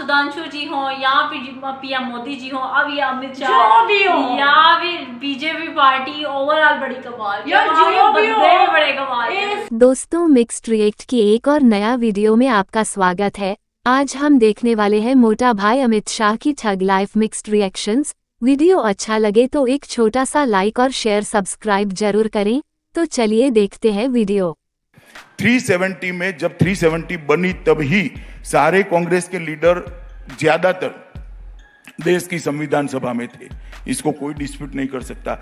सुधांशु जी हो या फिर पीएम मोदी जी हो, अब ये अमित शाह या फिर बीजेपी पार्टी, ओवरऑल बड़ी कमाल, भी बड़े कमाल। दोस्तों, मिक्स्ड रिएक्ट की एक और नया वीडियो में आपका स्वागत है। आज हम देखने वाले हैं मोटा भाई अमित शाह की thug life mixed reactions. Video अच्छा लगे तो एक छोटा सा लाइक और शेयर सब्सक्राइब जरूर करें। तो चलिए देखते हैं वीडियो। 370 में जब 370 बनी तभी सारे कांग्रेस के लीडर ज्यादातर देश की संविधान सभा में थे, इसको कोई डिस्प्यूट नहीं कर सकता।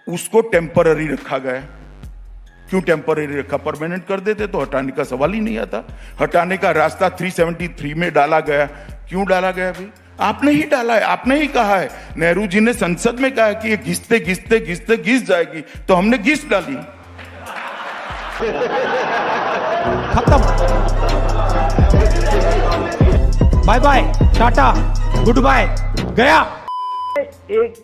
उसको टेम्पररी रखा गया। क्यों टेम्पररी रखा? परमानेंट कर देते तो हटाने का सवाल ही नहीं आता। हटाने का रास्ता 373 में डाला गया। क्यों डाला गया भाई? आपने ही डाला है, आपने ही कहा है। नेहरू जी ने संसद में कहा कि ये घिसते घिसते घिसते घिस जाएगी, तो हमने घिस डाली। खत्म, bye bye, tata, good bye, गया। एक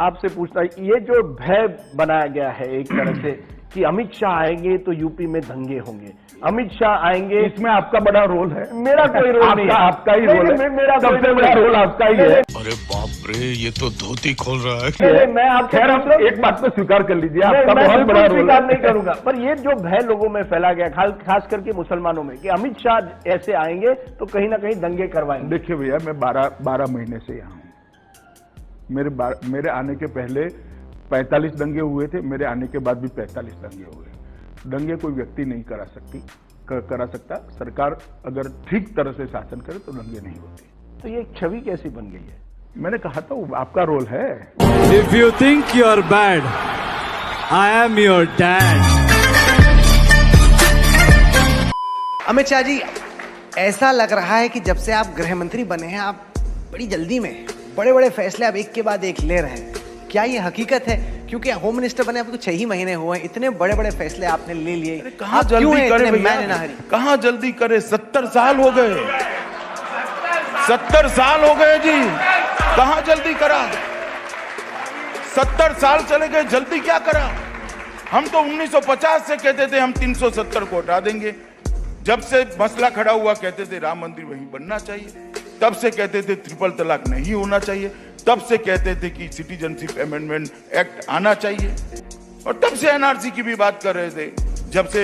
आपसे पूछना, ये जो भय बनाया गया है एक तरह से कि अमित शाह आएंगे तो यूपी में दंगे होंगे, अमित शाह आएंगे, इसमें आपका बड़ा रोल है। मेरा कोई रोल नहीं है। आपका ही रोल है। मेरा सबसे बड़ा रोल आपका ही है। अरे बाप रे, ये तो धोती खोल रहा है। मैं आप खैर, आप एक बात तो स्वीकार कर लीजिए, आपका मैं बहुत बड़ा रोल स्वीकार है। नहीं करूंगा, पर ये जो भय लोगों में फैला गया, खास करके मुसलमानों में, कि अमित शाह ऐसे आएंगे तो कहीं ना कहीं दंगे करवाएंगे। देखिए भैया, मैं 12 महीने से यहाँ हूँ। मेरे आने के पहले 45 दंगे हुए थे, मेरे आने के बाद भी 45 दंगे हुए। दंगे कोई व्यक्ति नहीं करा सकता। सरकार अगर ठीक तरह से शासन करे तो दंगे नहीं होते। तो ये छवि कैसी बन गई है? मैंने कहा था वो आपका रोल है। If you think you are bad, I am your dad. Amit Shah ji, ऐसा लग रहा है कि जब से आप गृह मंत्री बने हैं, आप बड़ी जल्दी में बड़े बड़े फैसले आप एक के बाद एक ले रहे हैं। क्या ये हकीकत है? क्योंकि होम मिनिस्टर बने आपको 6 ही महीने हुए, इतने बड़े बड़े फैसले आपने ले लिए। कहां जल्दी करे भैया? कहां जल्दी करे? 70 साल हो गए। 70 साल हो गए जी, कहां जल्दी करा? 70 साल चले गए, जल्दी क्या करा? हम तो 1950 से कहते थे हम 370 को हटा देंगे। जब से मसला खड़ा हुआ कहते थे राम मंदिर वहीं बनना चाहिए। तब से कहते थे ट्रिपल तलाक नहीं होना चाहिए। तब से कहते थे कि सिटीजनशिप अमेंडमेंट एक्ट आना चाहिए। और तब से एनआरसी की भी बात कर रहे थे, जब से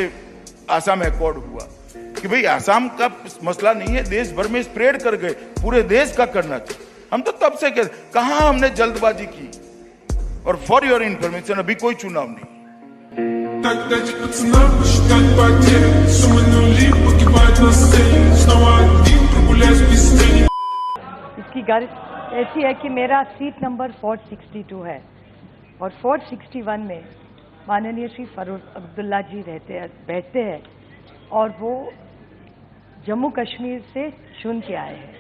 आसाम अकॉर्ड हुआ, कि भाई आसाम का मसला नहीं है, देश भर में स्प्रेड कर गए, पूरे देश का करना चाहिए। हम तो तब से कहते, कहां हमने जल्दबाजी की। और फॉर योर इंफॉर्मेशन, अभी कोई चुनाव नहीं। इसकी गर्ज ऐसी है कि मेरा सीट नंबर 462 है और 461 में माननीय श्री फारूक अब्दुल्ला जी बैठते हैं और वो जम्मू कश्मीर से चुन के आए हैं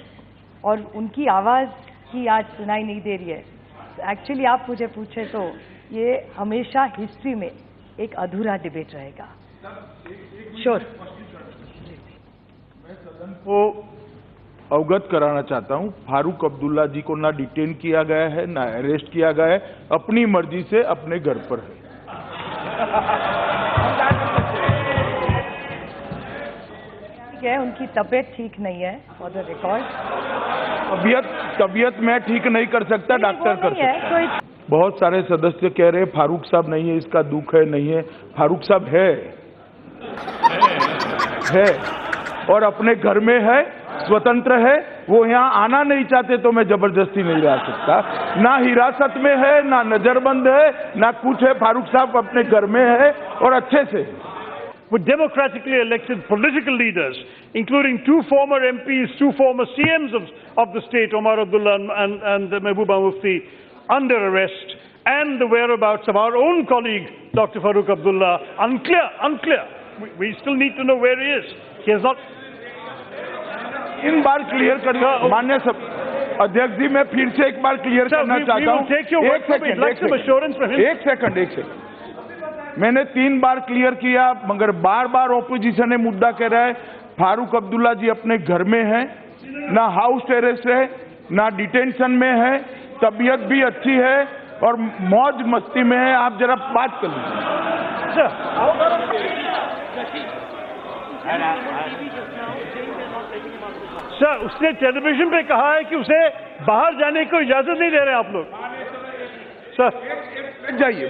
और उनकी आवाज़ ही आज सुनाई नहीं दे रही है। एक्चुअली आप मुझे पूछे तो ये हमेशा हिस्ट्री में एक अधूरा डिबेट रहेगा। श्योर। मैं सदन को अवगत कराना चाहता हूं, फारूक अब्दुल्ला जी को ना डिटेन किया गया है, ना अरेस्ट किया गया है, अपनी मर्जी से अपने घर पर है। ठीक है, उनकी तबीयत ठीक नहीं है, फॉर द रिकॉर्ड। तबीयत मैं ठीक नहीं कर सकता, डॉक्टर कर सकता है। बहुत सारे सदस्य कह रहे फारूक साहब नहीं है, इसका दुख है, नहीं है। फारूक साहब है और अपने घर में है, स्वतंत्र है। वो यहाँ आना नहीं चाहते तो मैं जबरदस्ती नहीं ला सकता। ना हिरासत में है, ना नजरबंद है, ना कुछ है। फारूक साहब अपने घर में है और अच्छे से। With democratically elected political leaders, including 2 former MPs, 2 former CMs of the state, Omar Abdullah and Mehbooba Mufti, under arrest, and the whereabouts of our own colleague, Dr. Farooq Abdullah, unclear. We still need to know where he is. He has not... in bar clear करना मान्य सब अध्यक्ष जी, मैं फिर से एक बार clear करना चाहता हूँ। एक सेकंड। मैंने 3 बार क्लियर किया, मगर बार बार ऑपोजिशन ने मुद्दा कह रहा है फारूक अब्दुल्ला जी अपने घर में है, ना हाउस अरेस्ट है, ना डिटेंशन में है, तबीयत भी अच्छी है और मौज मस्ती में है। आप जरा बात कर लीजिए। सर, उसने टेलीविजन पे कहा है कि उसे बाहर जाने को इजाजत नहीं दे रहे आप लोग। सर जाइए,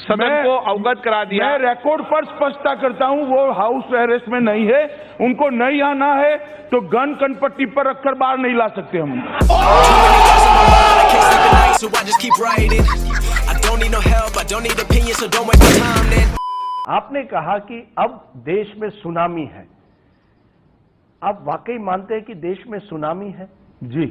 सदन को अवगत करा दिया। मैं रिकॉर्ड पर स्पष्टता करता हूं, वो हाउस अरेस्ट में नहीं है, उनको नहीं आना है तो गन कनपट्टी पर रखकर बाहर नहीं ला सकते हम। आपने कहा कि अब देश में सुनामी है। आप वाकई मानते हैं कि देश में सुनामी है? जी,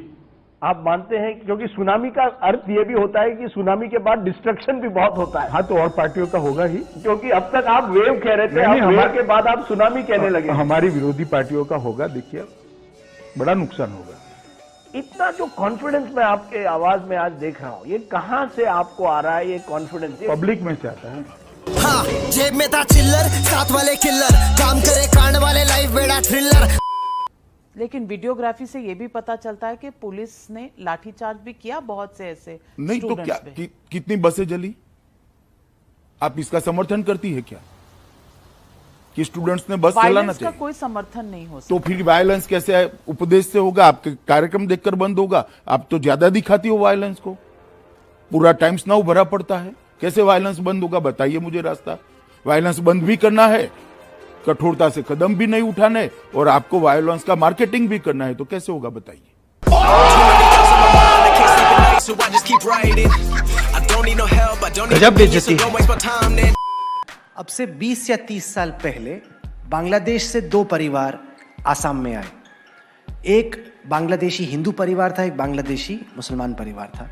आप मानते हैं, क्योंकि सुनामी का अर्थ ये भी होता है कि सुनामी के बाद डिस्ट्रक्शन भी बहुत होता है। हाँ, तो और पार्टियों का होगा ही, क्योंकि अब तक आप वेव कह रहे थे, अब वेव के बाद आप सुनामी कहने लगे। हमारी विरोधी पार्टियों का होगा, देखिए बड़ा नुकसान होगा। इतना जो कॉन्फिडेंस मैं आपके आवाज में आज देख रहा हूँ, ये कहाँ से आपको आ रहा है? ये कॉन्फिडेंस पब्लिक में से आता है। हाँ, जेब में था चिल्लर, साथ वाले किल्लर, काम करे कांड वाले, लाइफ बेड़ा थ्रिलर। लेकिन वीडियोग्राफी से ये भी पता चलता है कि पुलिस ने लाठीचार्ज भी किया बहुत से ऐसे नहीं तो क्या कितनी बसें जली? आप इसका समर्थन करती है क्या कि स्टूडेंट्स ने बस चलाना चाहिए? कोई समर्थन नहीं हो सकता। तो फिर वायलेंस कैसे है? उपदेश से होगा? आपके कार्यक्रम देखकर बंद होगा? आप तो ज्यादा दिखाती हो वायलेंस को, पूरा टाइम्स नाउ भरा पड़ता है, कैसे वायलेंस बंद होगा? बताइए मुझे रास्ता। वायलेंस बंद भी करना है, कठोरता से कदम भी नहीं उठाने, और आपको वायलेंस का मार्केटिंग भी करना है, तो कैसे होगा बताइए? गजब बेइज्जती है। अब से 20 या 30 साल पहले बांग्लादेश से दो परिवार आसाम में आए। एक बांग्लादेशी हिंदू परिवार था, एक बांग्लादेशी मुसलमान परिवार था।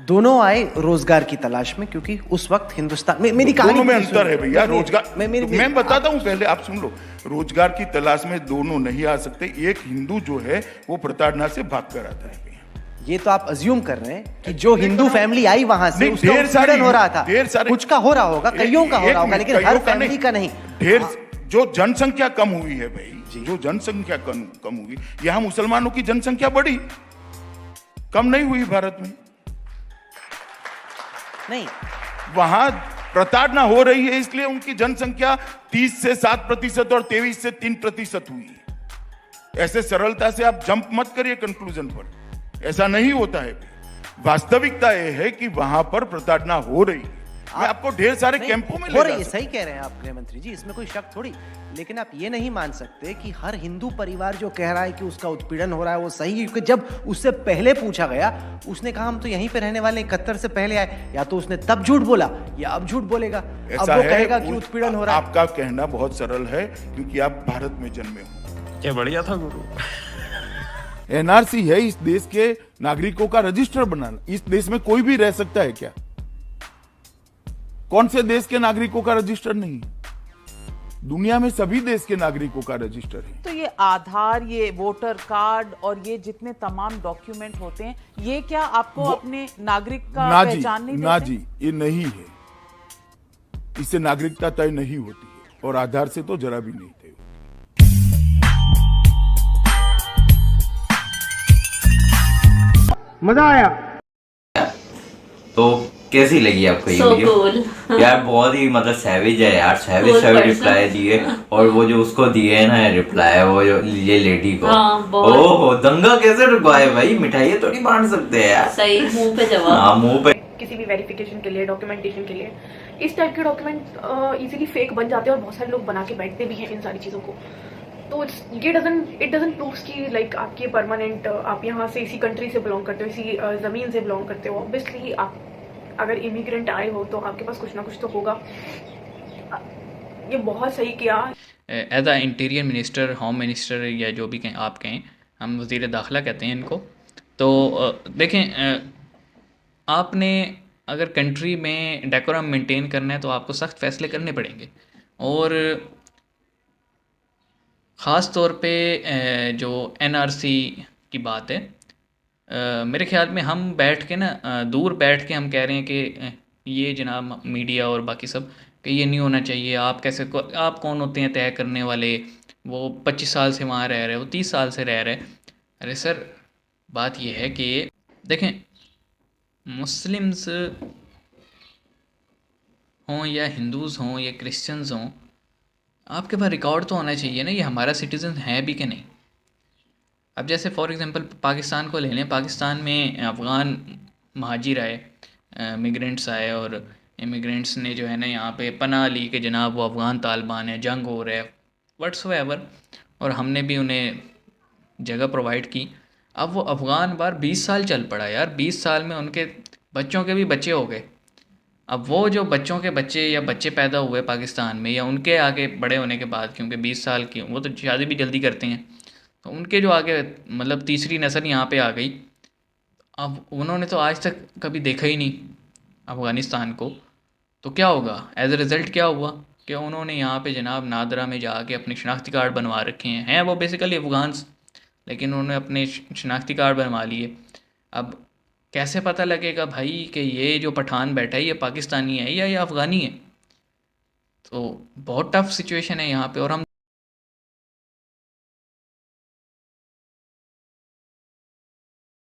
दोनों आए रोजगार की तलाश में, क्योंकि उस वक्त हिंदुस्तान में, मेरी कहानी में अंतर है भैया। रोजगार मैं बताता हूं, पहले आप सुन लो। रोजगार की तलाश में दोनों नहीं आ सकते। एक हिंदू जो है वो प्रताड़ना से भाग कर आता है। ये तो आप अज्यूम कर रहे हैं कि जो हिंदू फैमिली आई वहां से ढेर सारे हो रहा था, ढेर सारे कुछ का हो रहा होगा, कईयों का हो रहा होगा, लेकिन हर फैमिली का नहीं। ढेर जो जनसंख्या कम हुई है भाई, जो जनसंख्या कम हुई, यहां मुसलमानों की जनसंख्या बढ़ी, कम नहीं हुई भारत में। नहीं, वहां प्रताड़ना हो रही है, इसलिए उनकी जनसंख्या 30 से 7% और 23 से 3% हुई है। ऐसे सरलता से आप जंप मत करिए कंक्लूजन पर, ऐसा नहीं होता है। वास्तविकता यह है कि वहां पर प्रताड़ना हो रही है। मैं आपको ढेर सारे कैंपों में हो रही है, सही कह रहे हैं आप गृह मंत्री जी, इसमें कोई शक थोड़ी। लेकिन आप ये नहीं मान सकते कि हर हिंदू परिवार जो कह रहा है कि उसका उत्पीड़न हो रहा है वो सही है, क्योंकि जब उससे पहले पूछा गया उसने कहा हम तो यहीं पे रहने वाले, 71 से पहले आए। या तो उसने तब झूठ बोला या अब झूठ बोलेगा। अब वो कहेगा कि उत्पीड़न हो रहा है। आपका कहना बहुत सरल है, क्योंकि आप भारत में जन्मे हो। क्या बढ़िया था गुरु। एनआरसी है इस देश के नागरिकों का रजिस्टर बनाना। इस देश में कोई भी रह सकता है क्या? कौन से देश के नागरिकों का रजिस्टर नहीं है? दुनिया में सभी देश के नागरिकों का रजिस्टर है। तो ये आधार, ये वोटर कार्ड और ये जितने तमाम डॉक्यूमेंट होते हैं, ये क्या आपको अपने नागरिक का पहचान नहीं देते? ना जी, ये नहीं है। इससे नागरिकता तय नहीं होती है, और आधार से तो जरा भी नहीं तय। मजा आया। तो कैसी लगी आपको ये वीडियो? यार बहुत ही मतलब सैवेज है यार, सैवेज रिप्लाई दिए। और वो जो उसको दिए है ना रिप्लाई, वो जो ये लेडी को, ओहो दंगा कैसे रुकवाए भाई। मिठाई थोड़ी बांट सकते हैं यार, सही मुंह पे जवाब। हाँ मुंह पे। किसी भी वेरिफिकेशन के लिए, डॉक्यूमेंटेशन के लिए इस टाइप के डॉक्यूमेंट इजीली फेक बन जाते हैं, और बहुत सारे लोग बना के बैठते भी हैं इन सारी चीज़ों को। तो इट डजंट प्रूव कि लाइक आपकी परमानेंट, आप यहाँ से इसी कंट्री से बिलोंग करते हो, इसी ज़मीन से बिलोंग करते हो। ऑब्वियसली आप अगर इमिग्रेंट आए हो तो आपके पास कुछ ना कुछ तो होगा। ये बहुत सही किया। As a interior minister, home minister, या जो भी कहें आप कहें, हम वज़ीर दाखिला कहते हैं इनको। तो देखें, आपने अगर कंट्री में डेकोरम मेंटेन करना है तो आपको सख्त फैसले करने पड़ेंगे। और ख़ास तौर पे जो एनआरसी की बात है, मेरे ख्याल में हम बैठ के ना, दूर बैठ के हम कह रहे हैं कि ये जनाब मीडिया और बाकी सब कि ये नहीं होना चाहिए। आप कैसे आप कौन होते हैं तय करने वाले? वो 25 साल से वहाँ रह रहे, वो 30 साल से रह रहे। अरे सर, बात ये है कि देखें, मुस्लिम्स हों या हिंदूज़ हों या क्रिश्चियंस हों, आपके पास रिकॉर्ड तो होना चाहिए ना, ये हमारा सिटीज़न है भी कि नहीं। अब जैसे फॉर एग्जांपल पाकिस्तान को ले लें, पाकिस्तान में अफ़गान महाजिर आए, इमिग्रेंट्स आए, और इमिग्रेंट्स ने जो है ना यहाँ पे पनाह ली कि जनाब वो अफ़गान तालिबान है, जंग हो रहा है, व्हाट्सएवर, और हमने भी उन्हें जगह प्रोवाइड की। अब वो अफ़गान बार 20 साल चल पड़ा यार, 20 साल में उनके बच्चों के भी बच्चे हो गए। अब वो जो बच्चों के बच्चे या बच्चे पैदा हुए पाकिस्तान में, या उनके आगे बड़े होने के बाद, क्योंकि 20 साल की वो तो शादी भी जल्दी करते हैं, तो उनके जो आगे मतलब तीसरी नस्ल यहाँ पे आ गई। अब उन्होंने तो आज तक कभी देखा ही नहीं अफ़गानिस्तान को, तो क्या होगा एज ए रिज़ल्ट, क्या हुआ कि उन्होंने यहाँ पे जनाब नादरा में जाके अपने शनाख्ती कार्ड बनवा रखे हैं वो बेसिकली अफ़गान्स, लेकिन उन्होंने अपने शनाख्ती कार्ड बनवा लिए। अब कैसे पता लगेगा भाई कि ये जो पठान बैठा है ये पाकिस्तानी है या ये अफ़गानी है? तो बहुत टफ सिचुएशन है यहाँ पे। और हम